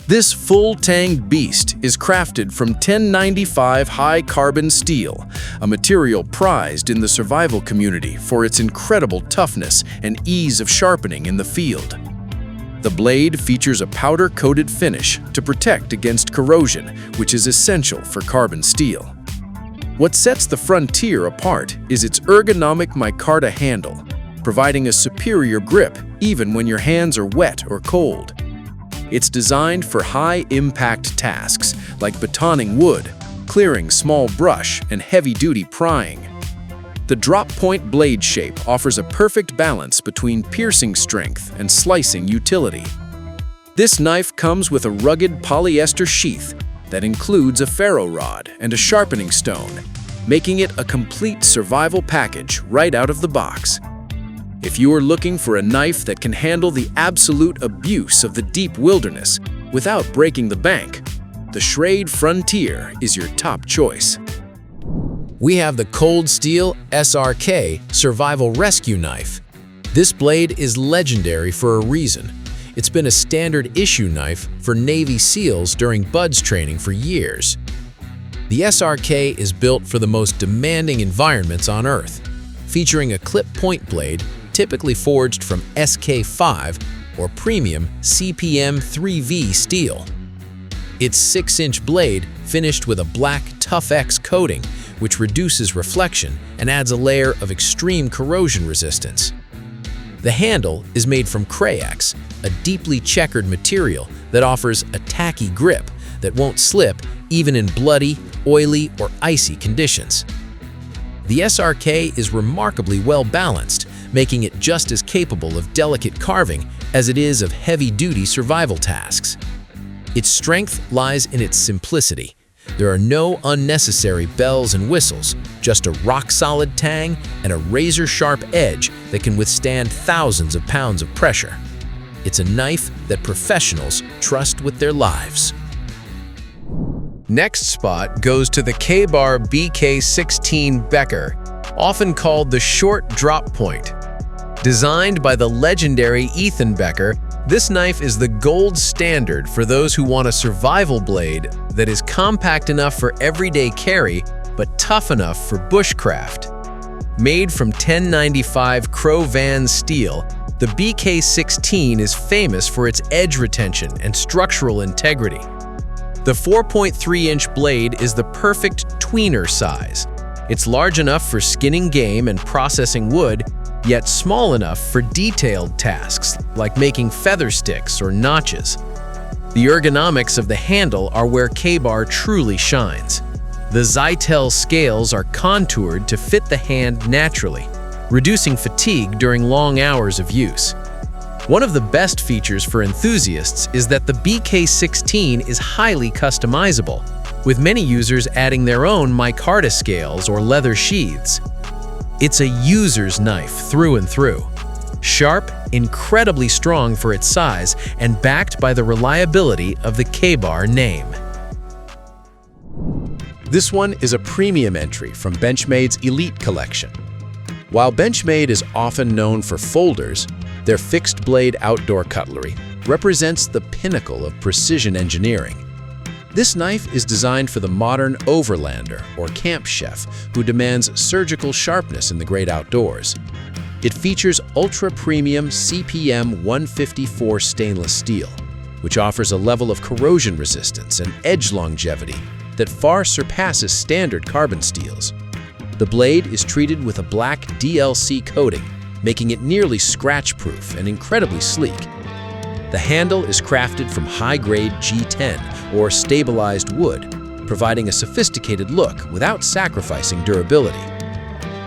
This full-tang beast is crafted from 1095 high-carbon steel, a material prized in the survival community for its incredible toughness and ease of sharpening in the field. The blade features a powder-coated finish to protect against corrosion, which is essential for carbon steel. What sets the Frontier apart is its ergonomic micarta handle, providing a superior grip even when your hands are wet or cold. It's designed for high-impact tasks like batoning wood, clearing small brush, and heavy-duty prying. The drop-point blade shape offers a perfect balance between piercing strength and slicing utility. This knife comes with a rugged polyester sheath that includes a ferro rod and a sharpening stone, making it a complete survival package right out of the box. If you are looking for a knife that can handle the absolute abuse of the deep wilderness without breaking the bank, the Schrade Frontier is your top choice. We have the Cold Steel SRK Survival Rescue Knife. This blade is legendary for a reason. It's been a standard issue knife for Navy SEALs during BUDS training for years. The SRK is built for the most demanding environments on Earth, featuring a clip point blade typically forged from SK5 or premium CPM 3V steel. Its 6-inch blade finished with a black Tough X coating, which reduces reflection and adds a layer of extreme corrosion resistance. The handle is made from Crayex, a deeply checkered material that offers a tacky grip that won't slip even in bloody, oily, or icy conditions. The SRK is remarkably well balanced, making it just as capable of delicate carving as it is of heavy-duty survival tasks. Its strength lies in its simplicity. There are no unnecessary bells and whistles, just a rock-solid tang and a razor-sharp edge that can withstand thousands of pounds of pressure. It's a knife that professionals trust with their lives. Next spot goes to the Ka-Bar BK16 Becker, often called the short drop point. Designed by the legendary Ethan Becker, this knife is the gold standard for those who want a survival blade that is compact enough for everyday carry but tough enough for bushcraft. Made from 1095 Crow-Van steel, the BK16 is famous for its edge retention and structural integrity. The 4.3-inch blade is the perfect tweener size. It's large enough for skinning game and processing wood, yet small enough for detailed tasks like making feather sticks or notches. The ergonomics of the handle are where Ka-Bar truly shines. The Zytel scales are contoured to fit the hand naturally, reducing fatigue during long hours of use. One of the best features for enthusiasts is that the BK16 is highly customizable, with many users adding their own micarta scales or leather sheaths. It's a user's knife through and through. Sharp, incredibly strong for its size, and backed by the reliability of the Ka-Bar name. This one is a premium entry from Benchmade's Elite collection. While Benchmade is often known for folders, their fixed-blade outdoor cutlery represents the pinnacle of precision engineering. This knife is designed for the modern overlander or camp chef who demands surgical sharpness in the great outdoors. It features ultra-premium CPM 154 stainless steel, which offers a level of corrosion resistance and edge longevity that far surpasses standard carbon steels. The blade is treated with a black DLC coating, making it nearly scratch-proof and incredibly sleek. The handle is crafted from high-grade G10 or stabilized wood, providing a sophisticated look without sacrificing durability.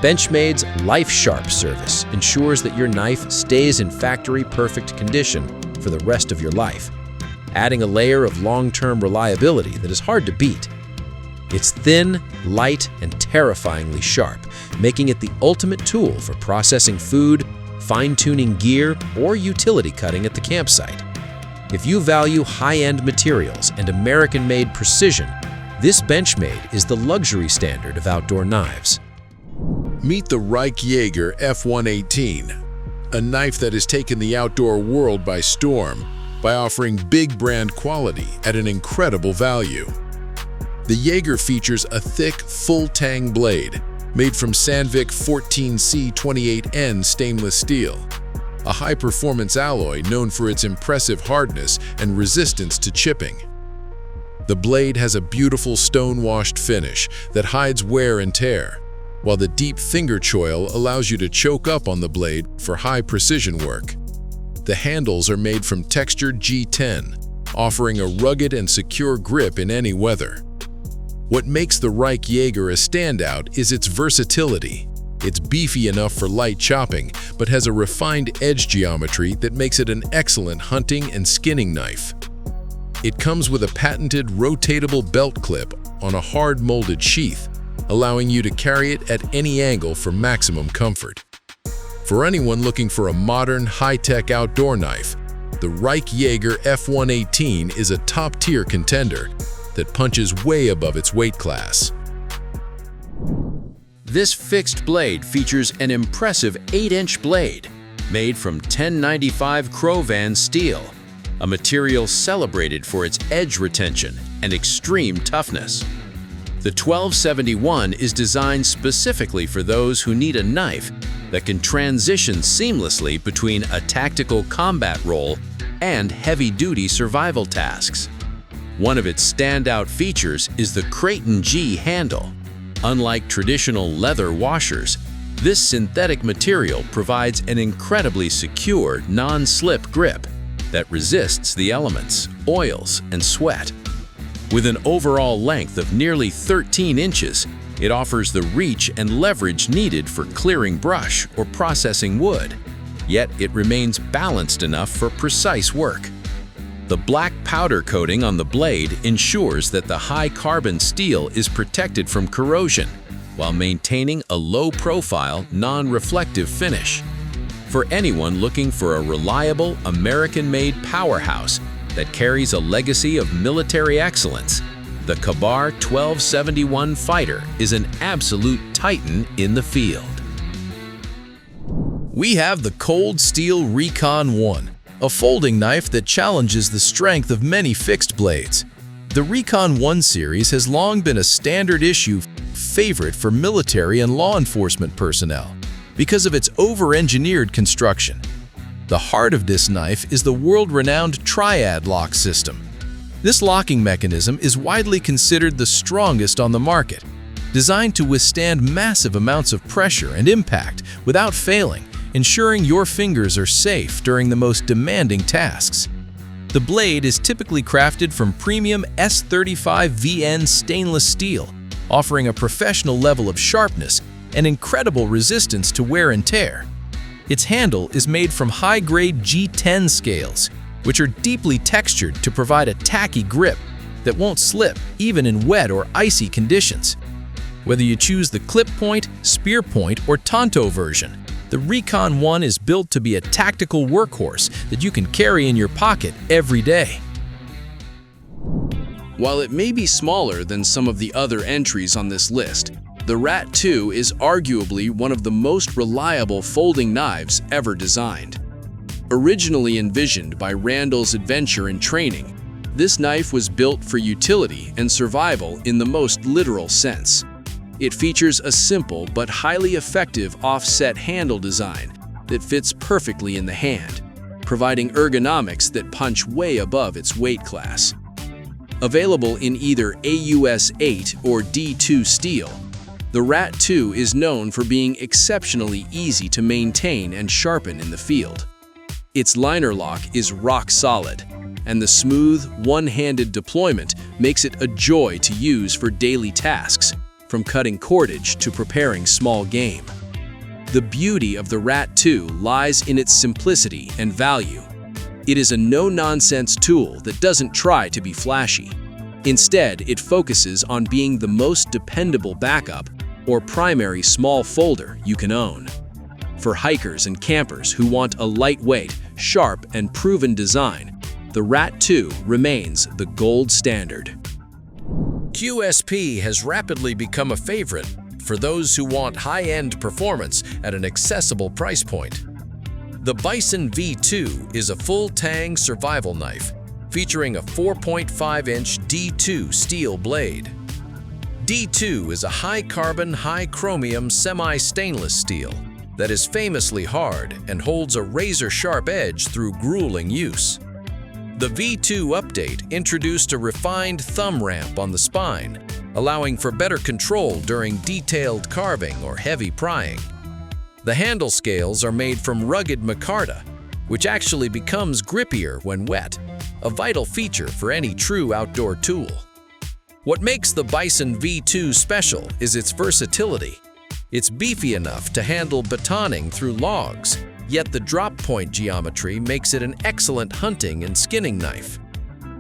Benchmade's Life Sharp service ensures that your knife stays in factory-perfect condition for the rest of your life, adding a layer of long-term reliability that is hard to beat. It's thin, light, and terrifyingly sharp, making it the ultimate tool for processing food, fine-tuning gear, or utility cutting at the campsite. If you value high-end materials and American-made precision, this Benchmade is the luxury standard of outdoor knives. Meet the RUIKE Jager F118, a knife that has taken the outdoor world by storm by offering big brand quality at an incredible value. The Jager features a thick, full-tang blade made from Sandvik 14C28N stainless steel, a high-performance alloy known for its impressive hardness and resistance to chipping. The blade has a beautiful stone-washed finish that hides wear and tear, while the deep finger choil allows you to choke up on the blade for high-precision work. The handles are made from textured G10, offering a rugged and secure grip in any weather. What makes the RUIKE Jager a standout is its versatility. It's beefy enough for light chopping, but has a refined edge geometry that makes it an excellent hunting and skinning knife. It comes with a patented rotatable belt clip on a hard-molded sheath, allowing you to carry it at any angle for maximum comfort. For anyone looking for a modern, high-tech outdoor knife, the RUIKE Jager F118 is a top-tier contender that punches way above its weight class. This fixed blade features an impressive 8-inch blade made from 1095 Crowvan steel, a material celebrated for its edge retention and extreme toughness. The 1271 is designed specifically for those who need a knife that can transition seamlessly between a tactical combat role and heavy-duty survival tasks. One of its standout features is the Creighton G handle. Unlike traditional leather washers, this synthetic material provides an incredibly secure, non-slip grip that resists the elements, oils, and sweat. With an overall length of nearly 13 inches, it offers the reach and leverage needed for clearing brush or processing wood, yet it remains balanced enough for precise work. The black powder coating on the blade ensures that the high-carbon steel is protected from corrosion while maintaining a low-profile, non-reflective finish. For anyone looking for a reliable, American-made powerhouse that carries a legacy of military excellence, the Kabar 1271 Fighter is an absolute titan in the field. We have the Cold Steel Recon 1, a folding knife that challenges the strength of many fixed blades. The Recon 1 series has long been a standard issue favorite for military and law enforcement personnel because of its over-engineered construction. The heart of this knife is the world-renowned Triad lock system. This locking mechanism is widely considered the strongest on the market, designed to withstand massive amounts of pressure and impact without failing, ensuring your fingers are safe during the most demanding tasks. The blade is typically crafted from premium S35VN stainless steel, offering a professional level of sharpness and incredible resistance to wear and tear. Its handle is made from high-grade G10 scales, which are deeply textured to provide a tacky grip that won't slip even in wet or icy conditions. Whether you choose the clip point, spear point, or Tonto version, the Recon 1 is built to be a tactical workhorse that you can carry in your pocket every day. While it may be smaller than some of the other entries on this list, the Rat 2 is arguably one of the most reliable folding knives ever designed. Originally envisioned by Randall's Adventure and Training, this knife was built for utility and survival in the most literal sense. It features a simple but highly effective offset handle design that fits perfectly in the hand, providing ergonomics that punch way above its weight class. Available in either AUS 8 or D2 steel, the Rat 2 is known for being exceptionally easy to maintain and sharpen in the field. Its liner lock is rock solid, and the smooth, one-handed deployment makes it a joy to use for daily tasks, from cutting cordage to preparing small game. The beauty of the Rat 2 lies in its simplicity and value. It is a no-nonsense tool that doesn't try to be flashy. Instead, it focuses on being the most dependable backup or primary small folder you can own. For hikers and campers who want a lightweight, sharp, and proven design, the Rat 2 remains the gold standard. QSP has rapidly become a favorite for those who want high-end performance at an accessible price point. The Bison V2 is a full-tang survival knife featuring a 4.5-inch D2 steel blade. D2 is a high-carbon, high-chromium semi-stainless steel that is famously hard and holds a razor-sharp edge through grueling use. The V2 update introduced a refined thumb ramp on the spine, allowing for better control during detailed carving or heavy prying. The handle scales are made from rugged micarta, which actually becomes grippier when wet, a vital feature for any true outdoor tool. What makes the Bison V2 special is its versatility. It's beefy enough to handle batoning through logs, yet the drop point geometry makes it an excellent hunting and skinning knife.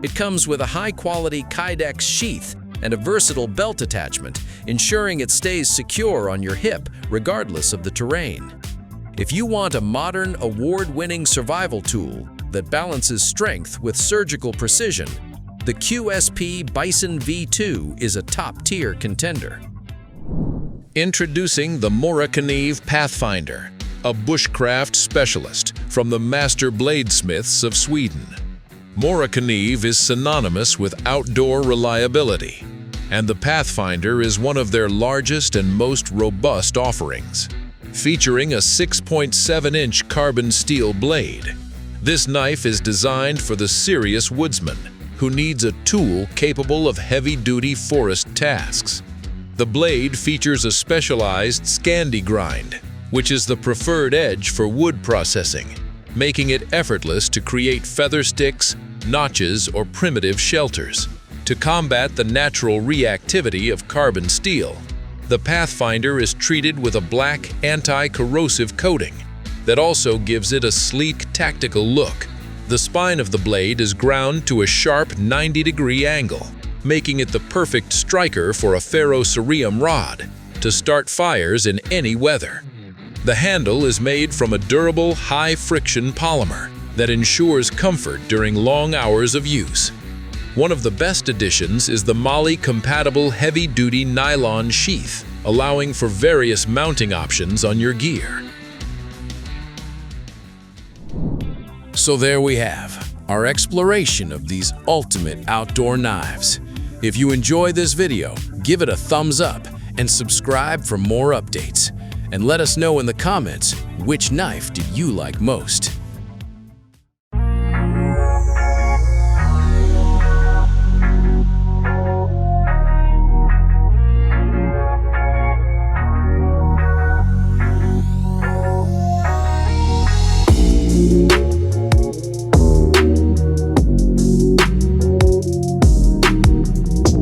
It comes with a high-quality Kydex sheath and a versatile belt attachment, ensuring it stays secure on your hip regardless of the terrain. If you want a modern, award-winning survival tool that balances strength with surgical precision, the QSP Bison V2 is a top-tier contender. Introducing the Morakniv Pathfinder, a bushcraft specialist from the master bladesmiths of Sweden. Morakniv is synonymous with outdoor reliability, and the Pathfinder is one of their largest and most robust offerings. Featuring a 6.7-inch carbon steel blade, this knife is designed for the serious woodsman who needs a tool capable of heavy-duty forest tasks. The blade features a specialized Scandi grind, which is the preferred edge for wood processing, making it effortless to create feather sticks, notches, or primitive shelters. To combat the natural reactivity of carbon steel, the Pathfinder is treated with a black anti-corrosive coating that also gives it a sleek, tactical look. The spine of the blade is ground to a sharp 90-degree angle, making it the perfect striker for a ferrocerium rod to start fires in any weather. The handle is made from a durable, high-friction polymer that ensures comfort during long hours of use. One of the best additions is the MOLLE-compatible heavy-duty nylon sheath, allowing for various mounting options on your gear. So there we have our exploration of these ultimate outdoor knives. If you enjoyed this video, give it a thumbs up and subscribe for more updates. And let us know in the comments, which knife did you like most?